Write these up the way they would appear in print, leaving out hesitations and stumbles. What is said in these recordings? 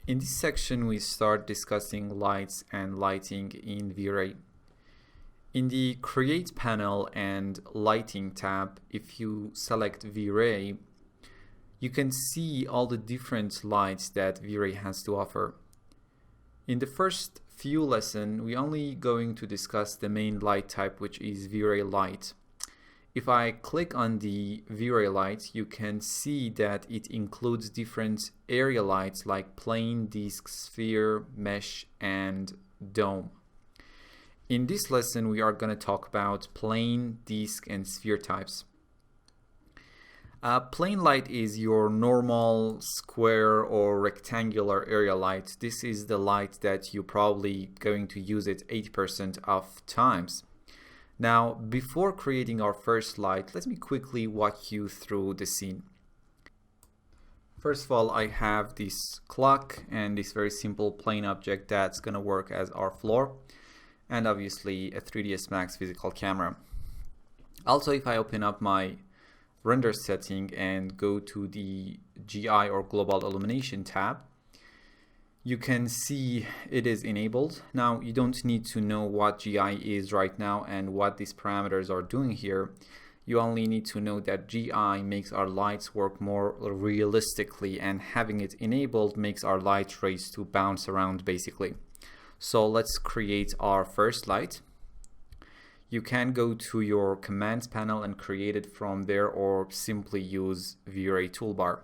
In this section, we start discussing lights and lighting in Vray. In the Create panel and Lighting tab, if you select Vray, you can see all the different lights that Vray has to offer. In the first few lessons, we're only going to discuss the main light type, which is Vray light. If I click on the Vray light, you can see that it includes different area lights like plane, disc, sphere, mesh, and dome. In this lesson, we are going to talk about plane, disc, and sphere types. Plane light is your normal square or rectangular area light. This is the light that you're probably going to use it 80% of times. Now, before creating our first light, let me quickly walk you through the scene. First of all, I have this clock and this very simple plane object that's going to work as our floor, and obviously a 3ds Max physical camera. Also, if I open up my render setting and go to the GI or Global Illumination tab, you can see it is enabled. Now, you don't need to know what GI is right now and what these parameters are doing here. You only need to know that GI makes our lights work more realistically, and having it enabled makes our light rays to bounce around basically. So let's create our first light. You can go to your commands panel and create it from there, or simply use Vray toolbar.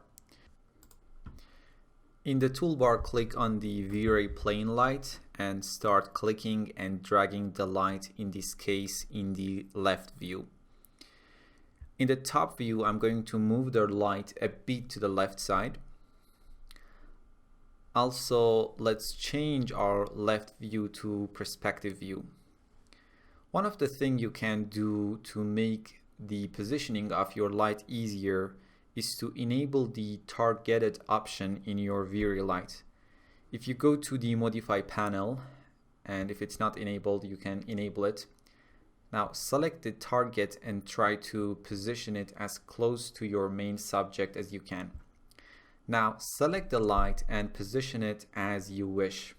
In the toolbar, click on the Vray plane light and start clicking and dragging the light, in this case in the left view. In the top view, I'm going to move the light a bit to the left side. Also, let's change our left view to perspective view. One of the things you can do to make the positioning of your light easier is to enable the targeted option in your Vray light. If you go to the modify panel, and if it's not enabled, you can enable it. Now select the target and try to position it as close to your main subject as you can. Now select the light and position it as you wish.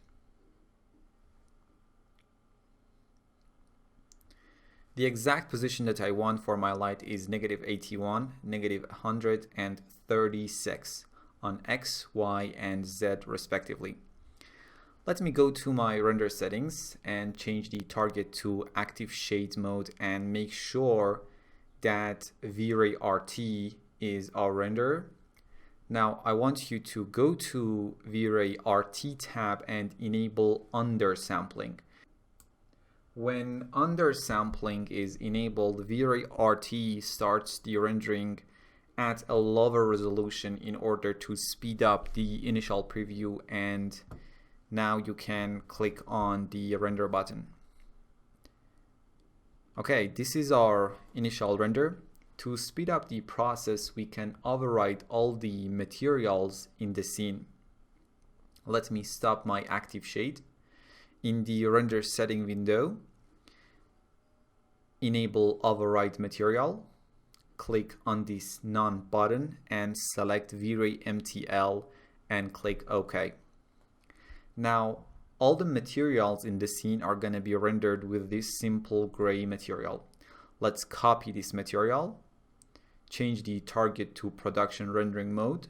The exact position that I want for my light is -81, -100, and 36 on X, Y, and Z respectively. Let me go to my render settings and change the target to active shade mode and make sure that Vray RT is our render. Now I want you to go to Vray RT tab and enable undersampling. When undersampling is enabled, Vray RT starts the rendering at a lower resolution in order to speed up the initial preview, and now you can click on the render button. Okay, this is our initial render. To speed up the process, we can override all the materials in the scene. Let me stop my active shade. In the render setting window, enable override material, click on this none button and select Vray MTL and click OK. Now all the materials in the scene are going to be rendered with this simple gray material. Let's copy this material, change the target to production rendering mode.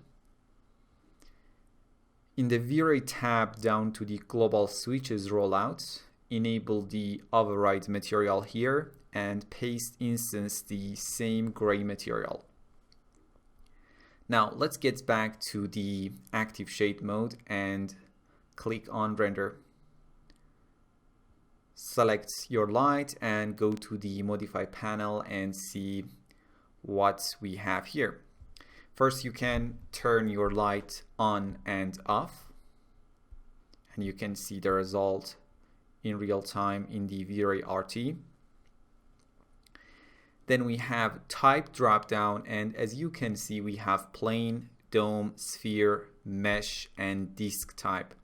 In the Vray tab down to the global switches rollout, enable the override material here and paste instance the same gray material. Now let's get back to the active shade mode and click on render. Select your light and go to the modify panel and see what we have here. First, you can turn your light on and off, and you can see the result in real time in the Vray RT. Then we have type drop down, and as you can see, we have plane, dome, sphere, mesh, and disc type.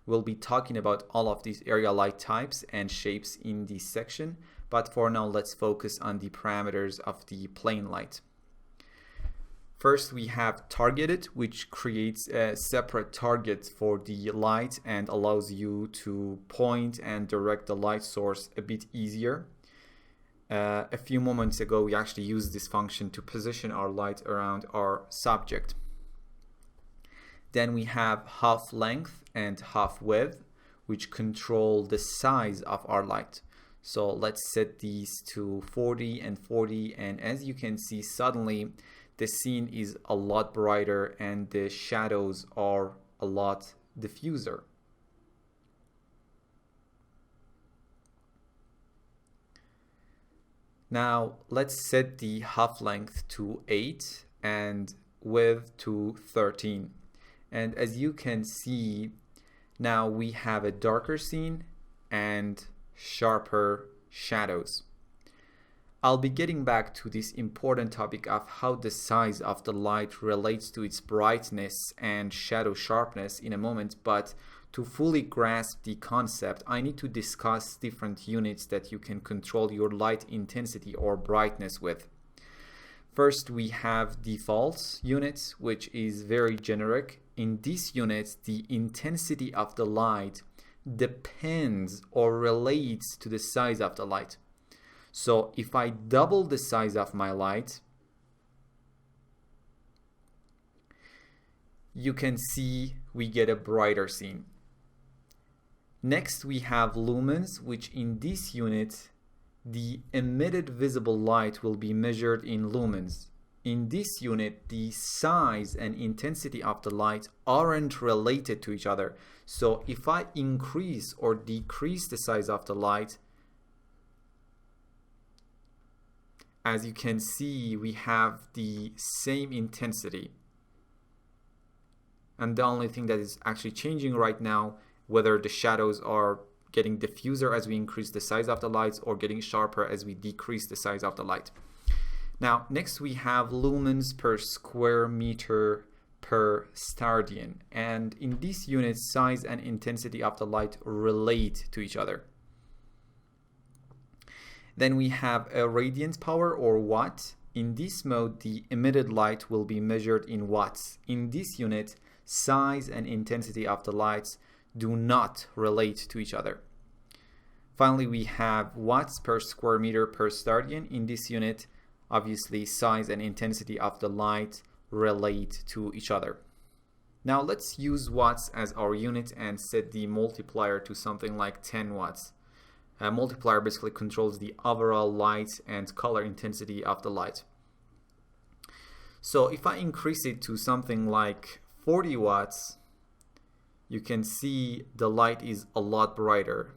We'll be talking about all of these area light types and shapes in this section, but for now let's focus on the parameters of the plane light. First, we have targeted, which creates a separate target for the light and allows you to point and direct the light source a bit easier. A few moments ago, we actually used this function to position our light around our subject. Then we have half length and half width, which control the size of our light. So let's set these to 40 and 40, and as you can see, suddenly the scene is a lot brighter and the shadows are a lot diffuser. Now let's set the half length to 8 and width to 13. And as you can see, now we have a darker scene and sharper shadows. I'll be getting back to this important topic of how the size of the light relates to its brightness and shadow sharpness in a moment, but to fully grasp the concept, I need to discuss different units that you can control your light intensity or brightness with. First, we have default units, which is very generic. In this unit, the intensity of the light depends or relates to the size of the light. So if I double the size of my light, you can see we get a brighter scene. Next, we have lumens, which in this unit, the emitted visible light will be measured in lumens. In this unit, the size and intensity of the light aren't related to each other. So if I increase or decrease the size of the light, as you can see, we have the same intensity. And the only thing that is actually changing right now, whether the shadows are getting diffuser as we increase the size of the lights or getting sharper as we decrease the size of the light. Now, next we have lumens per square meter per stadian. And in this unit, size and intensity of the light relate to each other. Then we have a radiant power or watt. In this mode, the emitted light will be measured in watts. In this unit, size and intensity of the lights do not relate to each other. Finally, we have watts per square meter per stadian. In this unit, obviously, size and intensity of the light relate to each other. Now let's use watts as our unit and set the multiplier to something like 10 watts. A multiplier basically controls the overall light and color intensity of the light. So if I increase it to something like 40 watts, you can see the light is a lot brighter.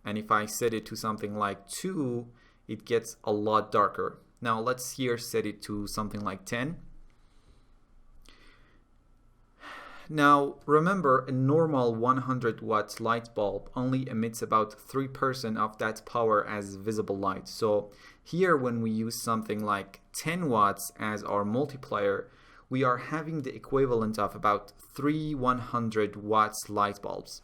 And if I set it to something like 2, it gets a lot darker. Now let's here set it to something like 10. Now remember, a normal 100 watt light bulb only emits about 3% of that power as visible light. So here when we use something like 10 watts as our multiplier, we are having the equivalent of about 3 100 watts light bulbs.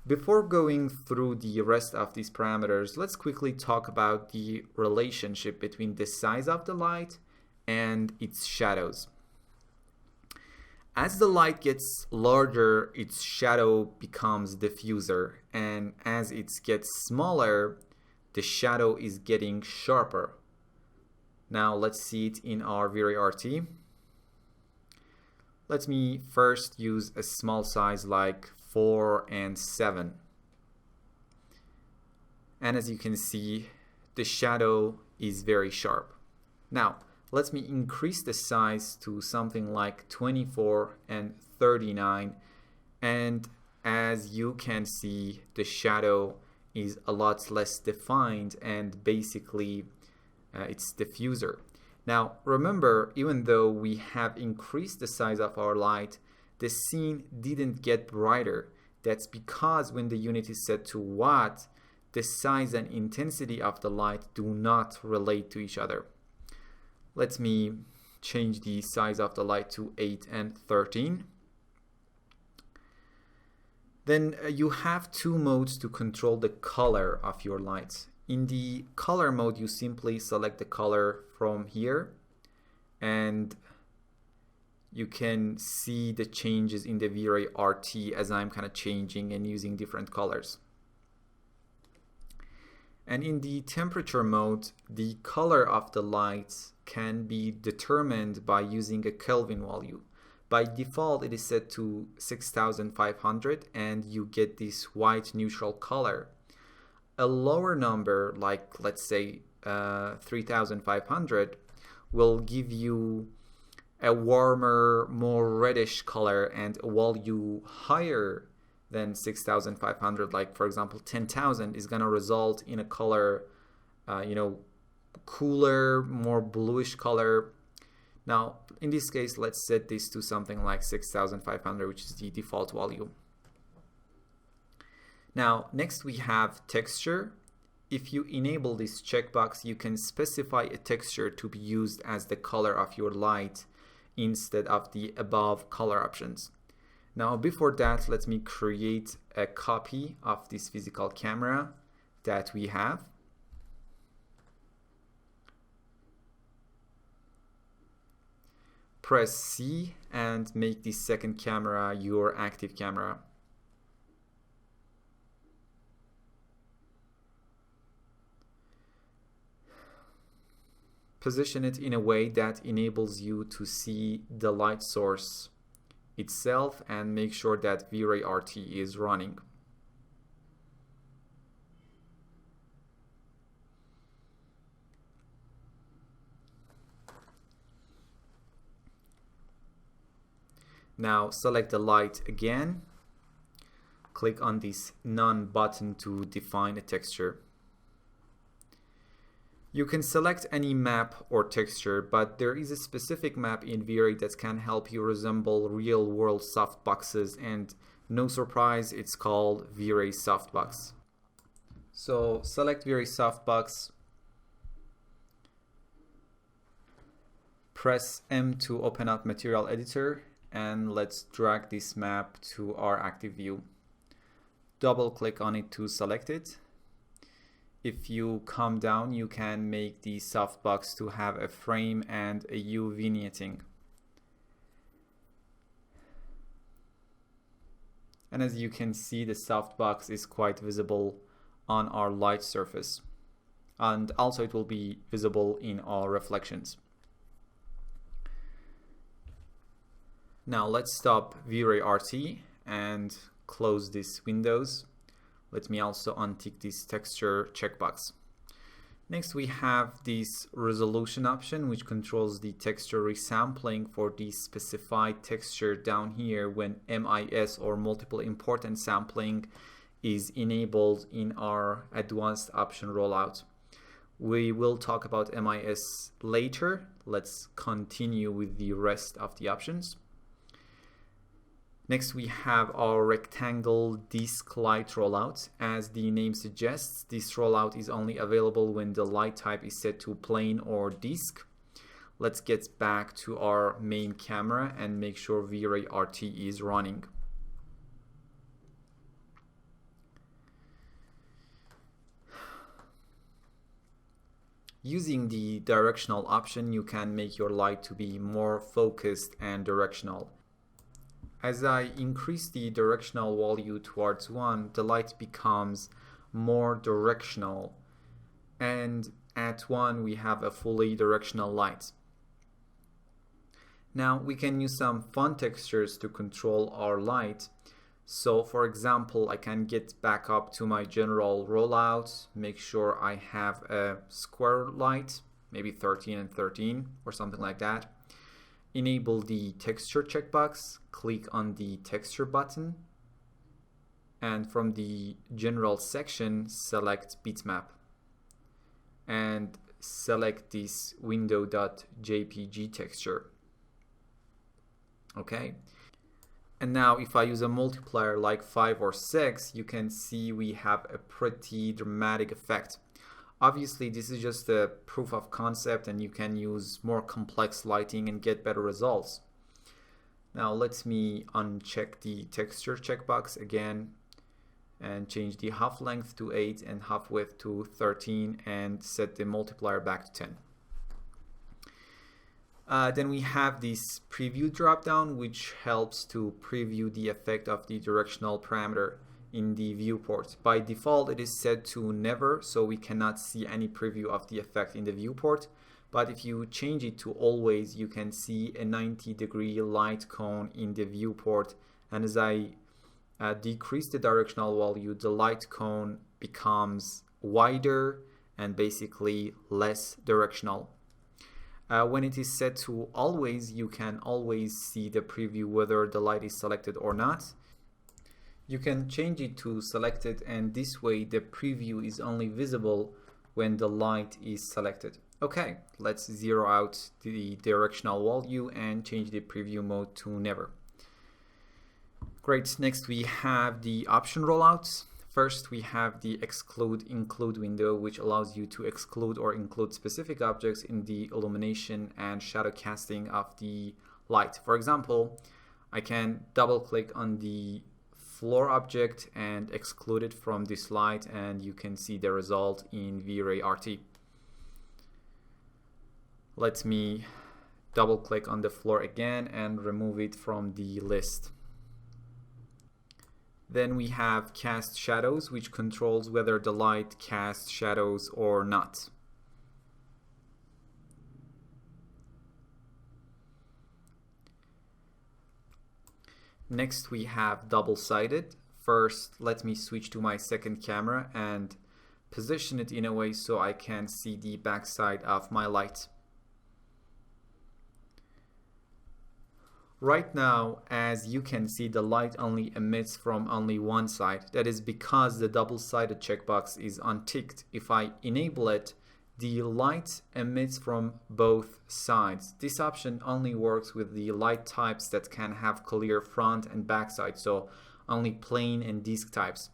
Before going through the rest of these parameters, let's quickly talk about the relationship between the size of the light and its shadows. As the light gets larger, its shadow becomes diffuser, and as it gets smaller, the shadow is getting sharper. Now let's see it in our Vray RT. Let me first use a small size like 4 and 7. And as you can see, the shadow is very sharp. Now, let me increase the size to something like 24 and 39. And as you can see, the shadow is a lot less defined and basically it's diffuser. Now, remember, even though we have increased the size of our light, the scene didn't get brighter. That's because when the unit is set to watt, the size and intensity of the light do not relate to each other. Let me change the size of the light to 8 and 13. Then you have two modes to control the color of your lights. In the color mode, you simply select the color from here, and you can see the changes in the Vray RT as I'm kind of changing and using different colors. And in the temperature mode, the color of the light can be determined by using a Kelvin value. By default, it is set to 6500 and you get this white neutral color. A lower number, like let's say 3500, will give you a warmer, more reddish color, and a value higher than 6500, like for example 10,000, is going to result in a color, cooler, more bluish color. Now in this case, let's set this to something like 6500, which is the default value. Now next we have texture. If you enable this checkbox, you can specify a texture to be used as the color of your light instead of the above color options. Now before that, let me create a copy of this physical camera that we have. Press C and make this second camera your active camera. Position it in a way that enables you to see the light source itself and make sure that Vray RT is running. Now select the light again. Click on this None button to define a texture. You can select any map or texture, but there is a specific map in Vray that can help you resemble real-world softboxes, and no surprise, it's called Vray Softbox. So select Vray Softbox, press M to open up Material Editor, and let's drag this map to our active view. Double click on it to select it. If you come down, you can make the softbox to have a frame and a U vignetting. And as you can see, the softbox is quite visible on our light surface. And also it will be visible in our reflections. Now let's stop Vray RT and close these windows. Let me also untick this texture checkbox. Next we have this resolution option, which controls the texture resampling for the specified texture down here when MIS or multiple important sampling is enabled in our advanced option rollout. We will talk about MIS later. Let's continue with the rest of the options. Next we have our rectangle disk light rollout. As the name suggests, this rollout is only available when the light type is set to plane or disk. Let's get back to our main camera and make sure Vray RT is running. Using the directional option, you can make your light to be more focused and directional. As I increase the directional value towards 1, the light becomes more directional, and at 1 we have a fully directional light. Now we can use some fun textures to control our light. So for example, I can get back up to my general rollout, make sure I have a square light, maybe 13 and 13 or something like that. Enable the texture checkbox, click on the texture button, and from the general section select bitmap and select this window.jpg texture. Okay, and now if I use a multiplier like 5 or 6, you can see we have a pretty dramatic effect. Obviously, this is just a proof of concept and you can use more complex lighting and get better results. Now let me uncheck the texture checkbox again and change the half length to 8 and half width to 13 and set the multiplier back to 10. Then we have this preview dropdown, which helps to preview the effect of the directional parameter in the viewport. By default, it is set to never, so we cannot see any preview of the effect in the viewport. But if you change it to always, you can see a 90-degree light cone in the viewport. And as I decrease the directional value, the light cone becomes wider and basically less directional. When it is set to always, you can always see the preview whether the light is selected or not. You can change it to selected, and this way the preview is only visible when the light is selected. Okay, let's zero out the directional value and change the preview mode to never. Great, next we have the option rollouts. First, we have the exclude include window, which allows you to exclude or include specific objects in the illumination and shadow casting of the light. For example, I can double click on the floor object and exclude it from this light, and you can see the result in Vray RT. Let me double click on the floor again and remove it from the list. Then we have cast shadows, which controls whether the light casts shadows or not. Next we have double-sided. First, let me switch to my second camera and position it in a way so I can see the backside of my light. Right now, as you can see, the light only emits from only one side. That is because the double-sided checkbox is unticked. If I enable it, the light emits from both sides. This option only works with the light types that can have clear front and back side, so only plane and disc types.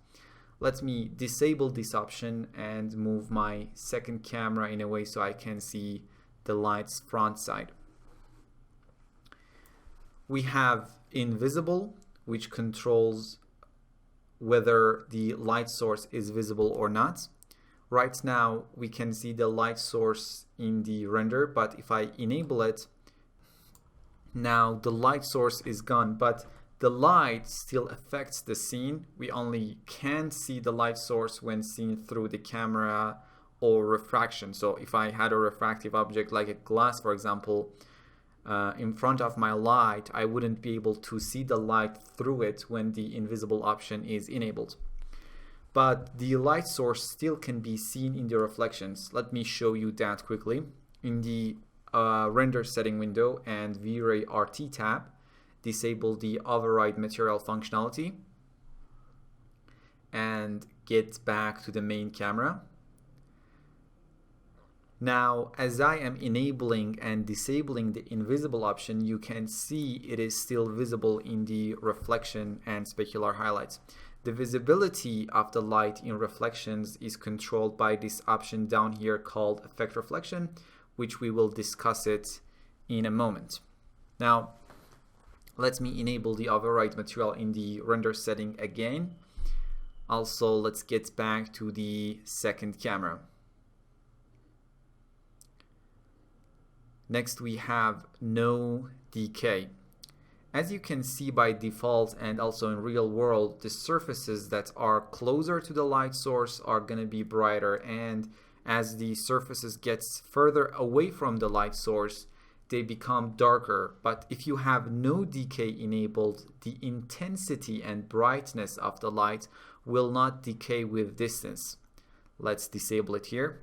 Let me disable this option and move my second camera in a way so I can see the light's front side. We have invisible, which controls whether the light source is visible or not. Right now, we can see the light source in the render, but if I enable it, now the light source is gone, but the light still affects the scene. We only can see the light source when seen through the camera or refraction. So if I had a refractive object like a glass, for example, in front of my light, I wouldn't be able to see the light through it when the invisible option is enabled. But the light source still can be seen in the reflections. Let me show you that quickly. In the render setting window and Vray RT tab, disable the override material functionality and get back to the main camera. Now, as I am enabling and disabling the invisible option, you can see it is still visible in the reflection and specular highlights. The visibility of the light in reflections is controlled by this option down here called effect reflection, which we will discuss it in a moment. Now, let me enable the override material in the render setting again. Also, let's get back to the second camera. Next, we have no decay. As you can see by default and also in real world, the surfaces that are closer to the light source are going to be brighter, and as the surfaces gets further away from the light source, they become darker. But if you have no decay enabled, the intensity and brightness of the light will not decay with distance. Let's disable it here.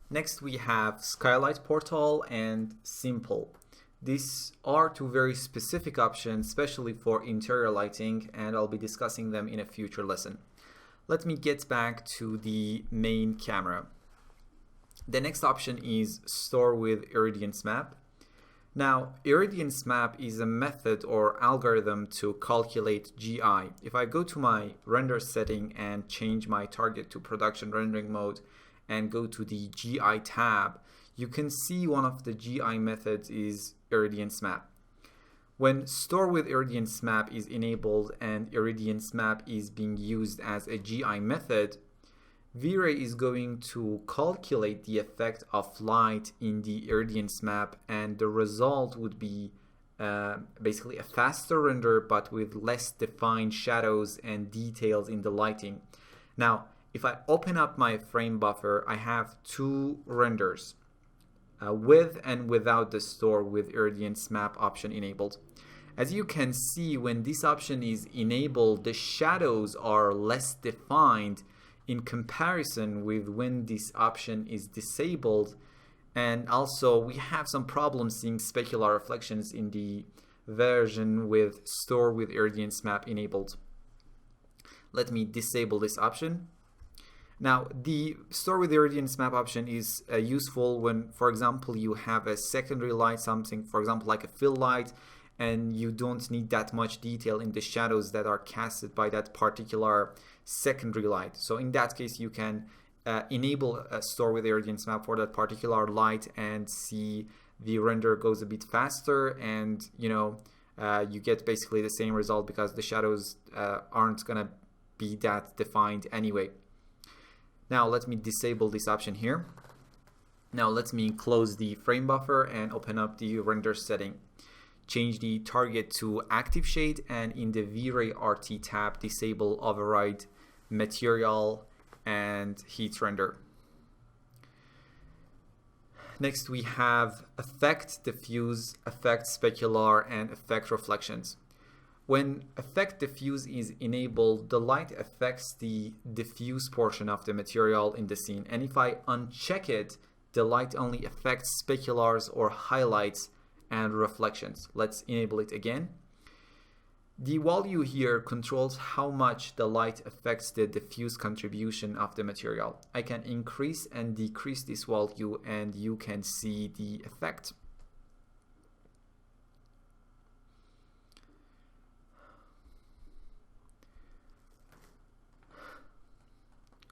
Next, we have Skylight Portal and Simple. These are two very specific options, especially for interior lighting, and I'll be discussing them in a future lesson. Let me get back to the main camera. The next option is Store with Irradiance Map. Now, Irradiance Map is a method or algorithm to calculate GI. If I go to my render setting and change my target to production rendering mode and go to the GI tab, you can see one of the GI methods is Irradiance Map. When Store with Irradiance Map is enabled and Irradiance Map is being used as a GI method, Vray is going to calculate the effect of light in the irradiance map, and the result would be basically a faster render but with less defined shadows and details in the lighting. Now, if I open up my frame buffer, I have two renders, with and without the store with irradiance map option enabled. As you can see, when this option is enabled, the shadows are less defined in comparison with when this option is disabled. And also we have some problems seeing specular reflections in the version with store with irradiance map enabled. Let me disable this option. Now, the store with irradiance map option is useful when, for example, you have a secondary light, something, for example, like a fill light, and you don't need that much detail in the shadows that are casted by that particular secondary light. So in that case, you can enable a store with irradiance map for that particular light and see the render goes a bit faster, and you get basically the same result because the shadows aren't gonna be that defined anyway. Now let me disable this option here. Now let me close the frame buffer and open up the render setting. Change the target to active shade, and in the Vray RT tab, disable override material and heat render. Next we have effect diffuse, effect specular, and effect reflections. When effect diffuse is enabled, the light affects the diffuse portion of the material in the scene, and if I uncheck it, the light only affects speculars or highlights and reflections. Let's enable it again. The value here controls how much the light affects the diffuse contribution of the material. I can increase and decrease this value and you can see the effect.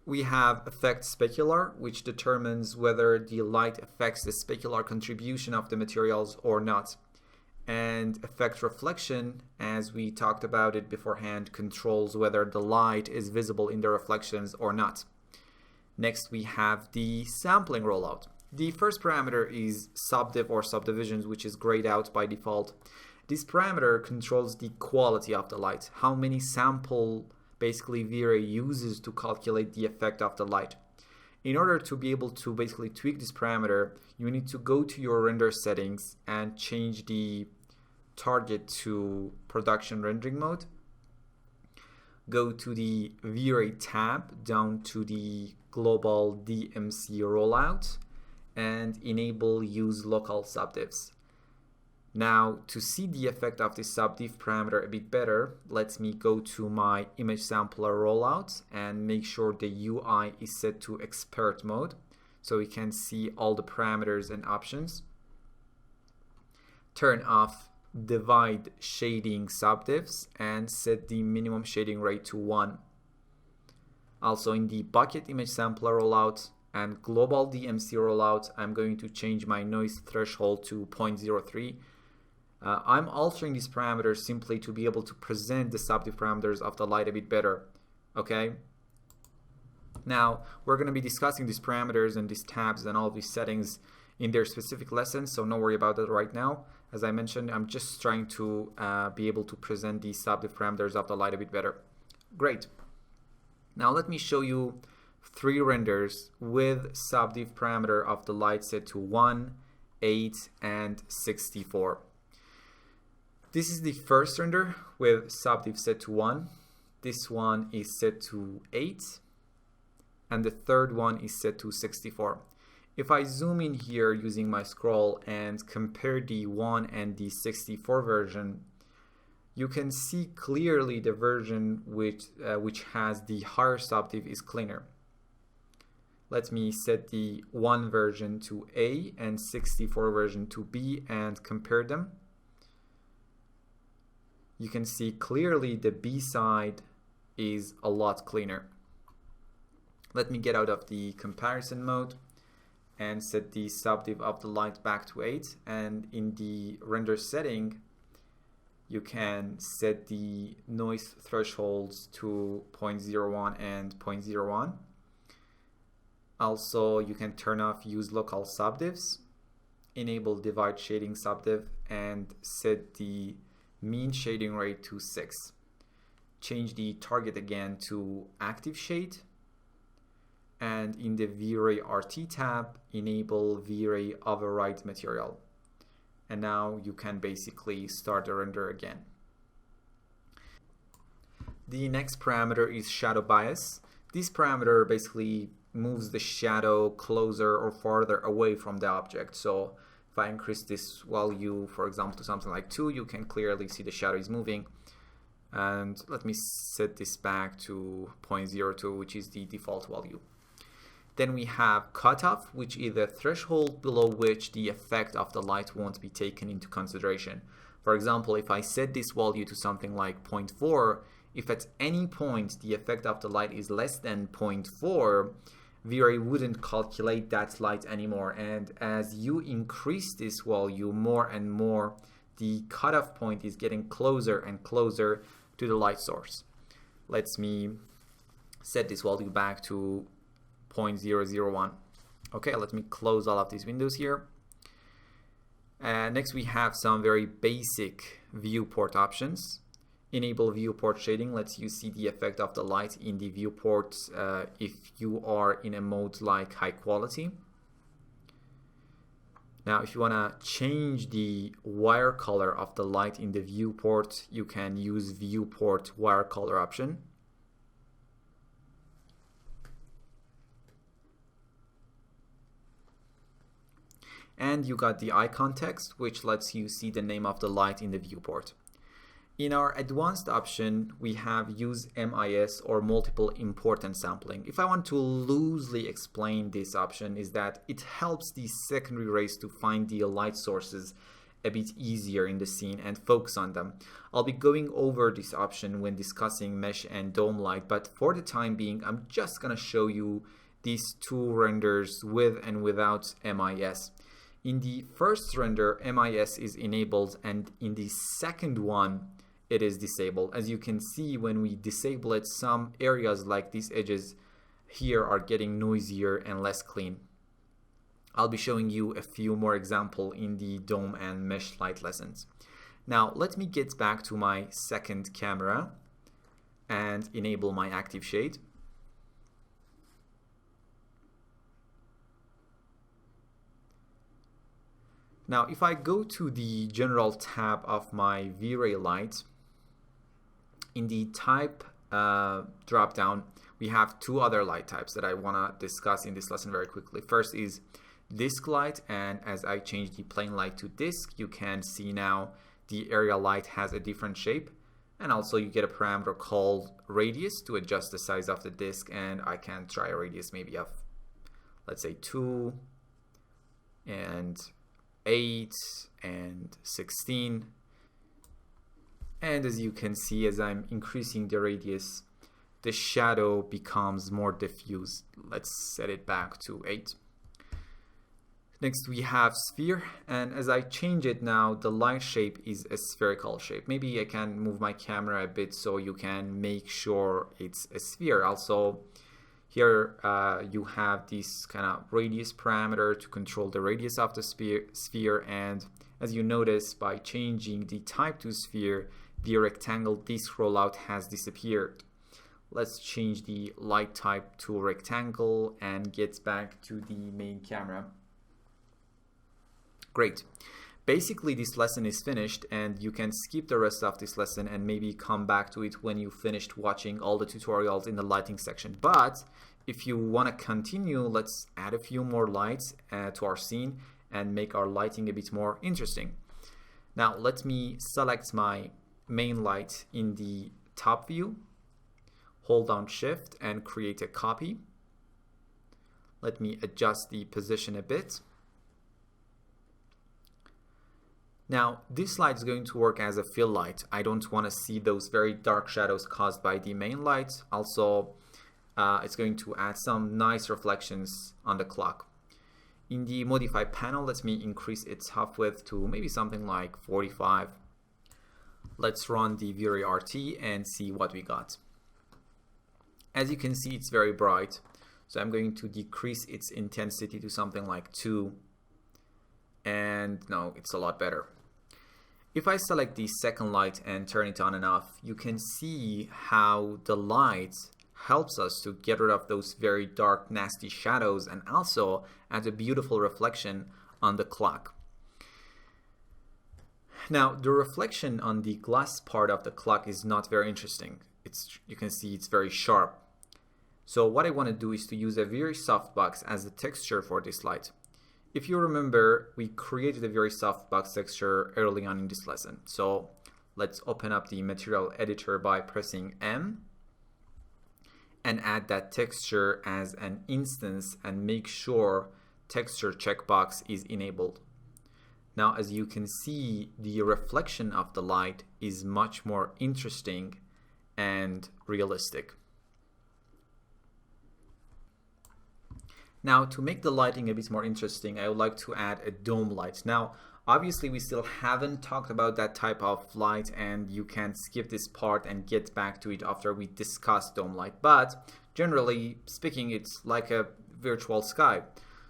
We have effect specular, which determines whether the light affects the specular contribution of the materials or not. And effect reflection, as we talked about it beforehand, controls whether the light is visible in the reflections or not. Next we have the sampling rollout. The first parameter is subdiv or subdivisions, which is grayed out by default. This parameter controls the quality of the light, how many sample basically Vray uses to calculate the effect of the light. In order to be able to basically tweak this parameter, you need to go to your render settings and change the target to production rendering mode. Go to the Vray tab, down to the global DMC rollout, and enable use local subdivs. Now, to see the effect of this subdiv parameter a bit better, let me go to my image sampler rollout and make sure the UI is set to expert mode so we can see all the parameters and options. Turn off divide shading subdivs and set the minimum shading rate to 1. Also in the bucket image sampler rollout and global DMC rollout, I'm going to change my noise threshold to 0.03. I'm altering these parameters simply to be able to present the subdiv parameters of the light a bit better. Okay. Now we're going to be discussing these parameters and these tabs and all these settings in their specific lessons, so no worry about that right now. As I mentioned, I'm just trying to be able to present these subdiv parameters of the light a bit better. Great. Now let me show you 3 renders with subdiv parameter of the light set to 1, 8, and 64. This is the first render with subdiv set to 1. This one is set to 8. And the third one is set to 64. If I zoom in here using my scroll and compare the 1 and the 64 version, you can see clearly the version which has the higher subdiv is cleaner. Let me set the 1 version to A and 64 version to B and compare them. You can see clearly the B side is a lot cleaner. Let me get out of the comparison mode and set the subdiv of the light back to 8, and in the render setting you can set the noise thresholds to 0.01 and 0.01. Also, you can turn off use local subdivs, enable divide shading subdiv, and set the mean shading rate to 6. Change the target again to active shade, and in the Vray RT tab, enable Vray override material. And now you can basically start the render again. The next parameter is shadow bias. This parameter basically moves the shadow closer or farther away from the object. So if I increase this value, for example, to something like 2, you can clearly see the shadow is moving. And let me set this back to 0.02, which is the default value. Then we have cutoff, which is the threshold below which the effect of the light won't be taken into consideration. For example, if I set this value to something like 0.4, if at any point the effect of the light is less than 0.4, Vray wouldn't calculate that light anymore. And as you increase this value more and more, the cutoff point is getting closer and closer to the light source. Let me set this value back to 0.001. Okay, let me close all of these windows here. Next we have some very basic viewport options. Enable viewport shading lets you see the effect of the light in the viewport if you are in a mode like high quality. Now if you want to change the wire color of the light in the viewport, you can use viewport wire color option. And you got the icon text, which lets you see the name of the light in the viewport. In our advanced option, we have use MIS or multiple importance sampling. If I want to loosely explain this option, is that it helps the secondary rays to find the light sources a bit easier in the scene and focus on them. I'll be going over this option when discussing mesh and dome light, but for the time being, I'm just gonna show you these two renders with and without MIS. In the first render, MIS is enabled, and in the second one, it is disabled. As you can see, when we disable it, some areas like these edges here are getting noisier and less clean. I'll be showing you a few more examples in the dome and mesh light lessons. Now, let me get back to my second camera and enable my active shade. Now, if I go to the general tab of my Vray light, in the type drop down, we have two other light types that I want to discuss in this lesson very quickly. First is disk light, and as I change the plane light to disk, you can see now the area light has a different shape. And also you get a parameter called radius to adjust the size of the disk, and I can try a radius maybe of, let's say, 2 and 8 and 16. And as you can see, as I'm increasing the radius, the shadow becomes more diffuse. Let's set it back to 8. Next we have sphere, and as I change it now, the light shape is a spherical shape. Maybe I can move my camera a bit so you can make sure it's a sphere. Also, here you have this kind of radius parameter to control the radius of the sphere, and as you notice, by changing the type to sphere, the rectangle disk rollout has disappeared. Let's change the light type to rectangle and get back to the main camera. Great. Basically, this lesson is finished, and you can skip the rest of this lesson and maybe come back to it when you finished watching all the tutorials in the lighting section. But if you want to continue, let's add a few more lights to our scene and make our lighting a bit more interesting. Now, let me select my main light in the top view, hold down Shift and create a copy. Let me adjust the position a bit. Now, this light is going to work as a fill light. I don't want to see those very dark shadows caused by the main light. Also, it's going to add some nice reflections on the clock. In the modify panel, let me increase its half width to maybe something like 45. Let's run the Vray RT and see what we got. As you can see, it's very bright. So I'm going to decrease its intensity to something like 2. And no, it's a lot better. If I select the second light and turn it on and off, you can see how the light helps us to get rid of those very dark, nasty shadows and also add a beautiful reflection on the clock. Now, the reflection on the glass part of the clock is not very interesting. You can see it's very sharp. So what I want to do is to use a Vray softbox as the texture for this light. If you remember, we created a very softbox texture early on in this lesson. So let's open up the material editor by pressing M and add that texture as an instance and make sure texture checkbox is enabled. Now, as you can see, the reflection of the light is much more interesting and realistic. Now, to make the lighting a bit more interesting, I would like to add a dome light. Now, obviously, we still haven't talked about that type of light, and you can skip this part and get back to it after we discuss dome light. But generally speaking, it's like a virtual sky.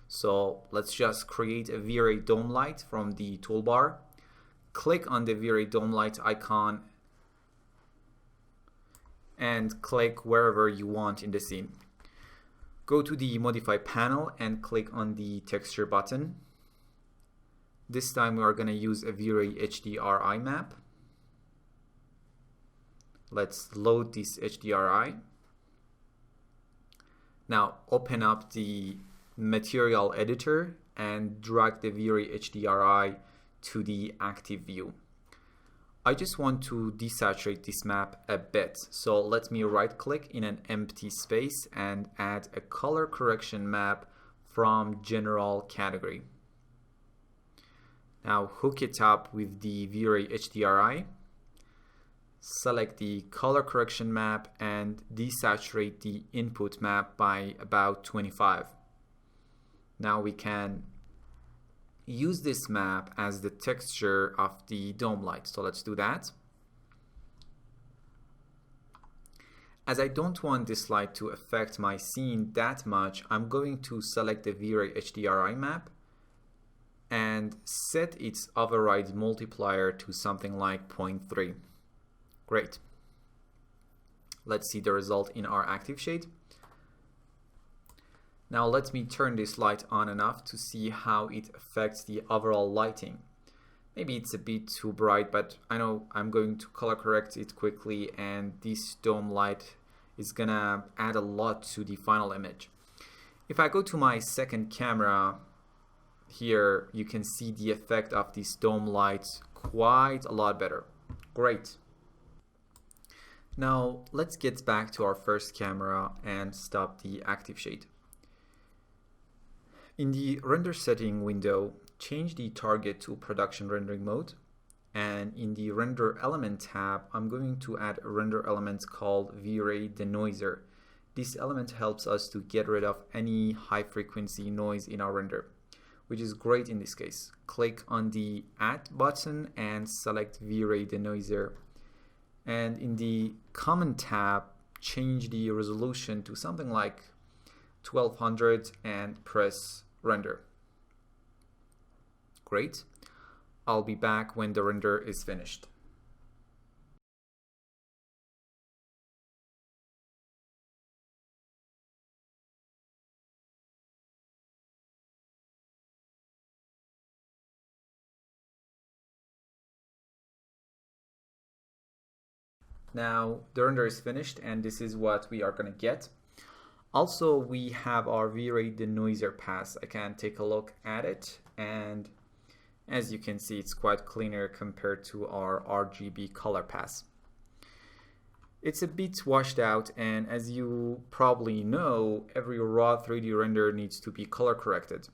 So let's just create a Vray dome light from the toolbar. Click on the Vray dome light icon and click wherever you want in the scene. Go to the modify panel and click on the texture button. This time we are going to use a Vray HDRI map. Let's load this HDRI. Now open up the material editor and drag the Vray HDRI to the active view. I just want to desaturate this map a bit, so let me right click in an empty space and add a color correction map from general category. Now hook it up with the Vray HDRI, select the color correction map and desaturate the input map by about 25. Now we can use this map as the texture of the dome light. So let's do that. As I don't want this light to affect my scene that much, I'm going to select the Vray HDRI map and set its override multiplier to something like 0.3. Great. Let's see the result in our active shade. Now let me turn this light on and off to see how it affects the overall lighting. Maybe it's a bit too bright, but I know I'm going to color correct it quickly, and this dome light is gonna add a lot to the final image. If I go to my second camera, here you can see the effect of this dome light quite a lot better. Great. Now let's get back to our first camera and stop the active shade. In the render setting window, change the target to production rendering mode, and in the render element tab, I'm going to add a render element called Vray denoiser. This element helps us to get rid of any high frequency noise in our render, which is great in this case. Click on the add button and select Vray denoiser, and in the comment tab, change the resolution to something like 1200 and press render. Great. I'll be back when the render is finished. Now the render is finished and this is what we are going to get. Also, we have our Vray denoiser pass. I can take a look at it, and as you can see, it's quite cleaner compared to our RGB color pass. It's a bit washed out, and as you probably know, every raw 3D render needs to be color corrected.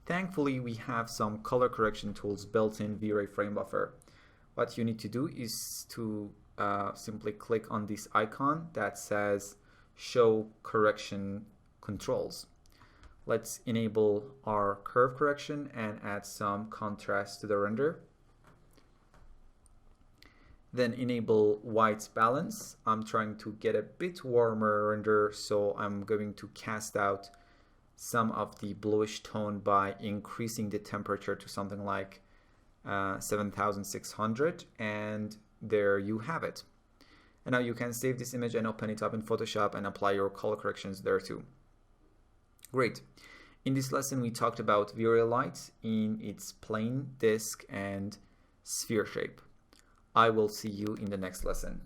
Thankfully, we have some color correction tools built in Vray Frame Buffer. What you need to do is to simply click on this icon that says Show Correction Controls. Let's enable our curve correction and add some contrast to the render. Then enable white balance. I'm trying to get a bit warmer render, so I'm going to cast out some of the bluish tone by increasing the temperature to something like 7600, and there you have it. And now you can save this image and open it up in Photoshop and apply your color corrections there too. Great. In this lesson we talked about Vray light in its plane, disk, and sphere shape. I will see you in the next lesson.